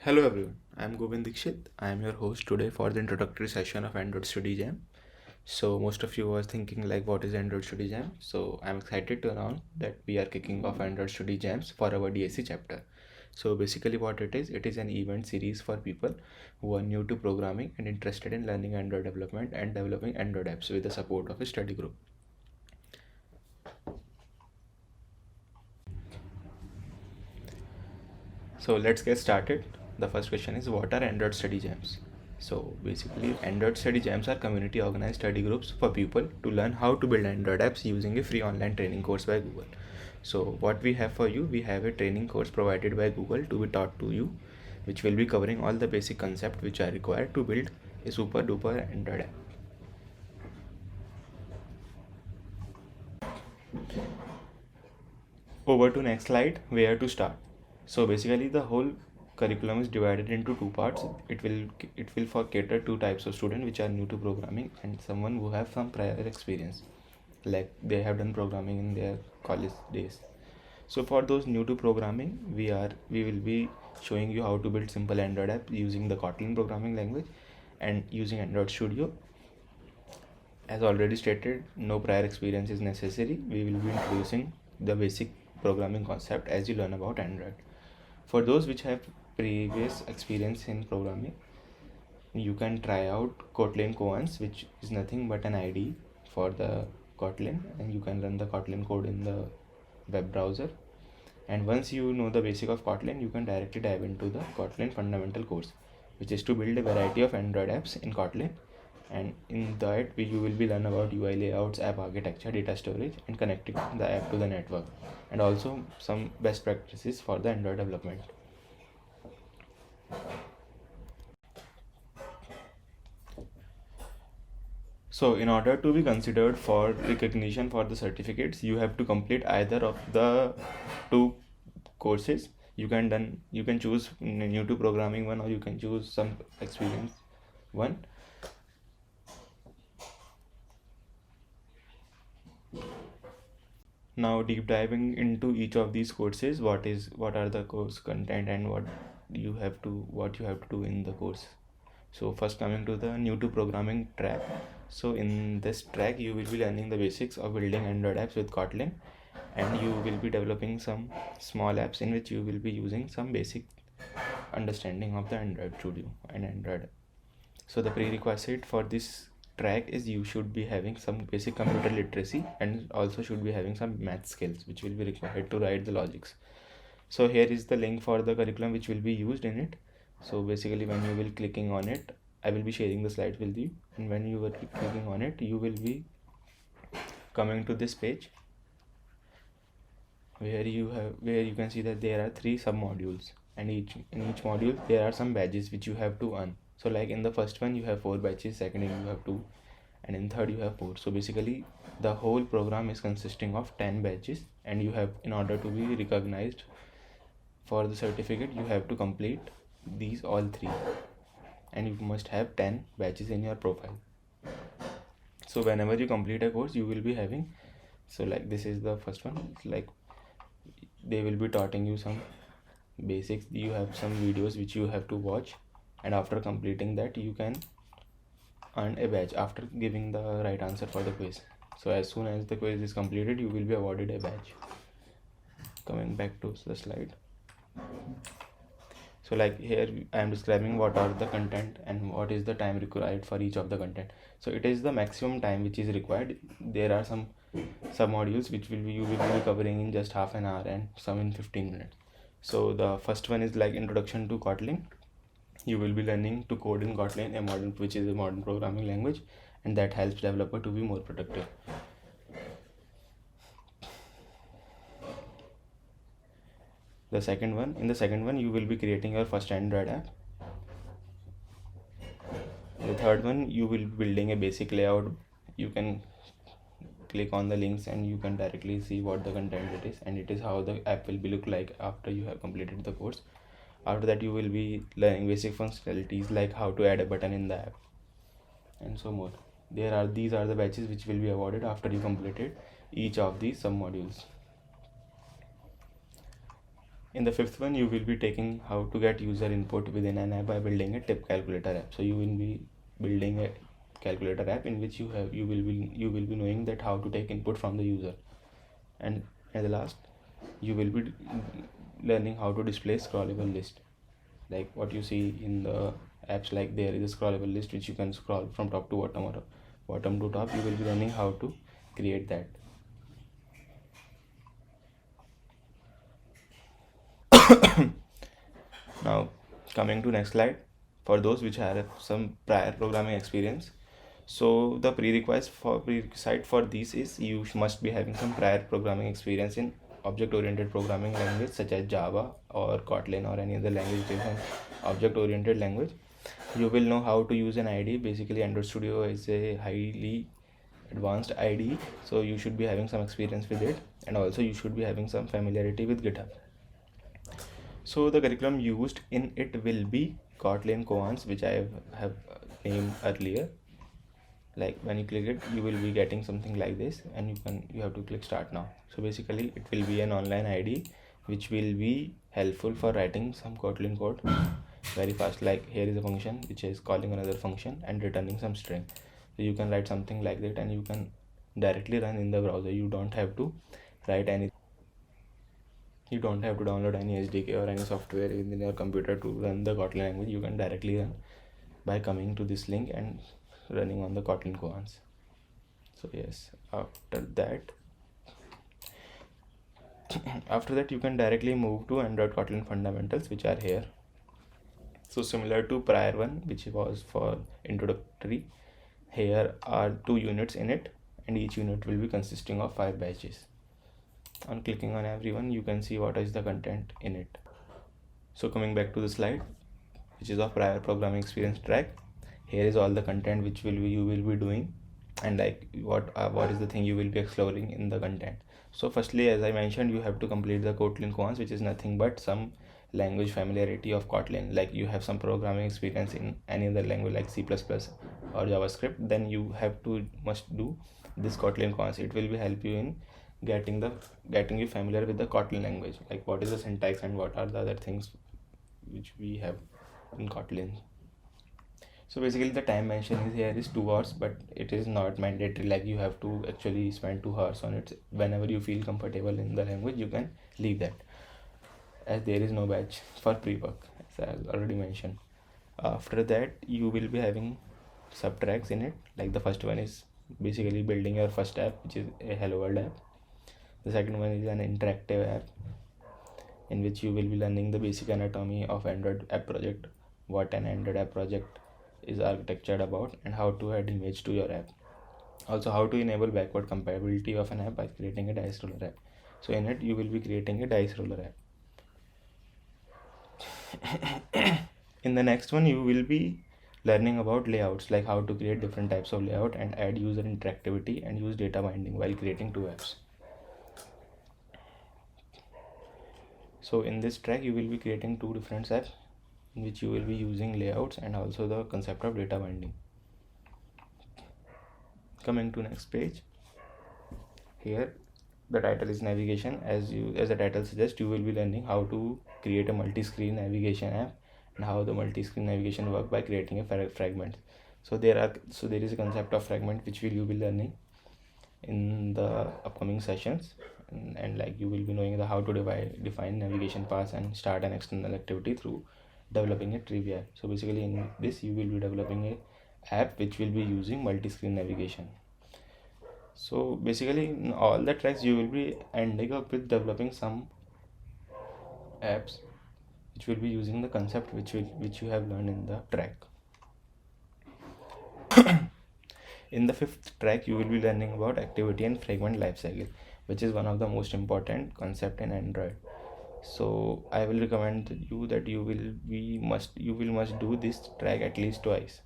Hello everyone, I am Govind Dikshit. I am your host today for the introductory session of Android Study Jam. So most of you are thinking like what is Android Study Jam? So I'm excited to announce that we are kicking off Android Study Jams for our DSC chapter. So basically what it is an event series for people who are new to programming and interested in learning Android development and developing Android apps with the support of a study group. So let's get started. The first question is, what are Android Study Jams? So basically, Android Study Jams are community organized study groups for people to learn how to build Android apps using a free online training course by Google. So what we have for you, we have a training course provided by Google to be taught to you, which will be covering all the basic concepts which are required to build a super duper Android app. Over to next slide, where to start. So basically the whole curriculum is divided into two parts. It will for cater two types of student which are new to programming and someone who have some prior experience, like they have done programming in their college days. So for those new to programming, we will be showing you how to build simple Android app using the Kotlin programming language and using Android Studio. As already stated, no prior experience is necessary. We will be introducing the basic programming concept as you learn about Android. For those which have previous experience in programming, you can try out Kotlin Koans, which is nothing but an IDE for the Kotlin, and you can run the Kotlin code in the web browser. And once you know the basic of Kotlin, you can directly dive into the Kotlin fundamental course, which is to build a variety of Android apps in Kotlin. And in that you will be learn about UI layouts, app architecture, data storage, and connecting the app to the network, and also some best practices for the Android development. So in order to be considered for recognition for the certificates, you have to complete either of the two courses. You can choose new to programming one, or you can choose some experience one. Now deep diving into each of these courses, what are the course content and what you have to do in the course. So first, coming to the new to programming track. So in this track you will be learning the basics of building Android apps with Kotlin, and you will be developing some small apps in which you will be using some basic understanding of the Android Studio and Android. So the prerequisite for this track is you should be having some basic computer literacy and also should be having some math skills which will be required to write the logics. So here is the link for the curriculum which will be used in it. So basically when you will clicking on it, I will be sharing the slides with you, and when you will be clicking on it, you will be coming to this page where you can see that there are three sub modules, and in each module there are some badges which you have to earn. So like in the first one you have 4 badges, second you have 2, and in third you have 4. So basically the whole program is consisting of 10 badges, and you have, in order to be recognized for the certificate, you have to complete these all three, and you must have 10 badges in your profile. So whenever you complete a course you will be having, so like this is the first one, like they will be teaching you some basics. You have some videos which you have to watch, and after completing that you can earn a badge after giving the right answer for the quiz. So as soon as the quiz is completed you will be awarded a badge. Coming back to the slide, so like here I am describing what are the content and what is the time required for each of the content. So it is the maximum time which is required. There are some sub modules which you will be covering in just half an hour and some in 15 minutes. So the first one is like introduction to Kotlin. You will be learning to code in Kotlin, which is a modern programming language, and that helps developer to be more productive. In the second one you will be creating your first Android app. The third one you will be building a basic layout. You can click on the links and you can directly see what the content it is, and it is how the app will be look like after you have completed the course. After that you will be learning basic functionalities like how to add a button in the app and so more. These are the batches which will be awarded after you completed each of these sub modules. In the fifth one, you will be taking how to get user input within an app by building a tip calculator app. So you will be building a calculator app in which you will be knowing that how to take input from the user. And at the last, you will be learning how to display scrollable list, like what you see in the apps. Like there is a scrollable list which you can scroll from top to bottom or bottom to top. You will be learning how to create that. Now coming to next slide, for those which have some prior programming experience, so the prerequisite for this is you must be having some prior programming experience in object oriented programming language such as Java or Kotlin or any other language which is an object oriented language. You will know how to use an IDE. Basically Android Studio is a highly advanced IDE, so you should be having some experience with it, and also you should be having some familiarity with GitHub. So the curriculum used in it will be Kotlin Koans, which I have named earlier. Like when you click it, you will be getting something like this, and you have to click start now. So basically it will be an online IDE which will be helpful for writing some Kotlin code very fast. Like here is a function which is calling another function and returning some string. So you can write something like that and you can directly run in the browser. You don't have to write any, you don't have to download any SDK or any software in your computer to run the Kotlin language. You can directly run by coming to this link and running on the Kotlin Koans. So yes, after that you can directly move to Android Kotlin fundamentals, which are here. So similar to prior one, which was for introductory, here are 2 units in it, and each unit will be consisting of 5 batches. On clicking on every one, you can see what is the content in it. So coming back to the slide, which is of prior programming experience track, here is all the content which you will be doing, and like what is the thing you will be exploring in the content. So firstly, as I mentioned, you have to complete the Kotlin Koans, which is nothing but some language familiarity of Kotlin. Like you have some programming experience in any other language like C++ or JavaScript, then you must do this Kotlin Koans. It will be help you in getting you familiar with the Kotlin language, like what is the syntax and what are the other things which we have in Kotlin. So basically the time mentioned here is 2 hours, but it is not mandatory. Like you have to actually spend 2 hours on it. Whenever you feel comfortable in the language, you can leave that, as there is no batch for pre-work, as I already mentioned. After that, you will be having subtracks in it. Like the first one is basically building your first app, which is a Hello World app. The second one is an interactive app in which you will be learning the basic anatomy of Android app project, what an Android app project is architectured about, and how to add image to your app. Also how to enable backward compatibility of an app by creating a dice roller app. So in it you will be creating a dice roller app. In the next one, you will be learning about layouts, like how to create different types of layout and add user interactivity and use data binding while creating 2 apps. So in this track you will be creating 2 different apps in which you will be using layouts and also the concept of data binding. Coming to next page, here the title is navigation. As the title suggests, you will be learning how to create a multi-screen navigation app and how the multi-screen navigation work by creating a fragment. So there is a concept of fragment which you will be learning in the upcoming sessions, and like you will be knowing how to define navigation paths and start an external activity through developing a trivia. So basically in this you will be developing a app which will be using multi-screen navigation. So basically in all the tracks you will be ending up with developing some apps which will be using the concept which you have learned in the track. In the 5th track you will be learning about activity and fragment lifecycle, which is one of the most important concept in Android. So I will recommend you that you must do this track at least twice.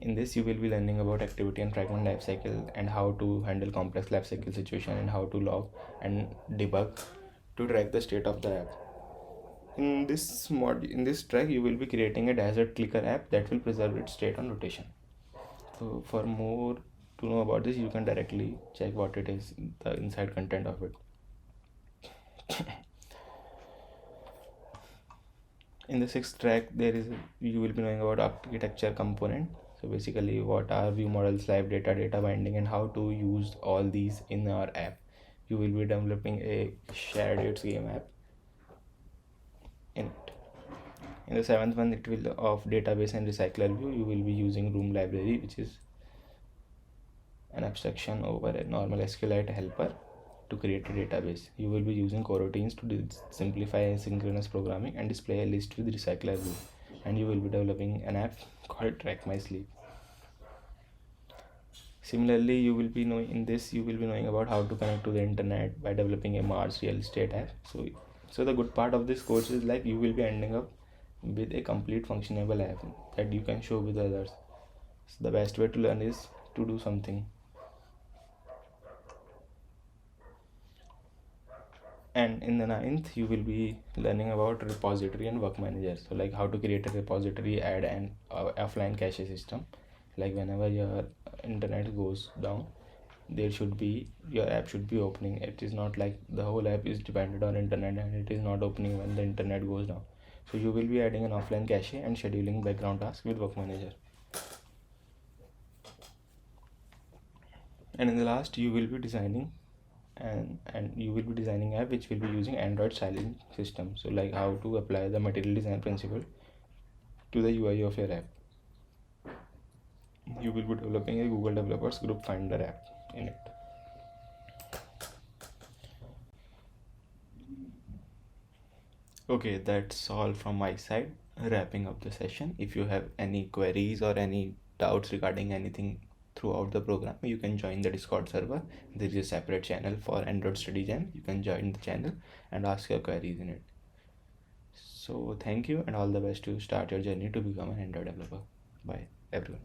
In this you will be learning about activity and fragment lifecycle and how to handle complex lifecycle situation and how to log and debug to track the state of the app. In this track you will be creating a desert clicker app that will preserve its state on rotation. So for more to know about this, you can directly check what it is, the inside content of it. In the sixth track, you will be knowing about architecture component. So basically, what are view models, live data, data binding, and how to use all these in our app. You will be developing a shared dates game app in it. In the seventh one, it will of database and recycler view. You will be using Room library, which is an abstraction over a normal SQLite helper to create a database. You will be using coroutines to simplify asynchronous programming and display a list with recycler view. And you will be developing an app called Track My Sleep. Similarly, you will be knowing about how to connect to the internet by developing a Mars real estate app. So the good part of this course is like you will be ending up with a complete functionable app that you can show with others. So the best way to learn is to do something. And in the ninth, you will be learning about repository and work manager. So like how to create a repository, add an offline cache system. Like whenever your internet goes down, your app should be opening. It is not like the whole app is dependent on internet and it is not opening when the internet goes down. So you will be adding an offline cache and scheduling background tasks with work manager. And in the last, you will be designing app which will be using Android styling system. So like how to apply the material design principle to the UI of your app. You will be developing a Google Developers Group Finder app in it. Okay, that's all from my side. Wrapping up the session. If you have any queries or any doubts regarding anything throughout the program, you can join the Discord server. There is a separate channel for Android Study Jam. You can join the channel and ask your queries in it. So thank you and all the best to start your journey to become an Android developer. Bye everyone.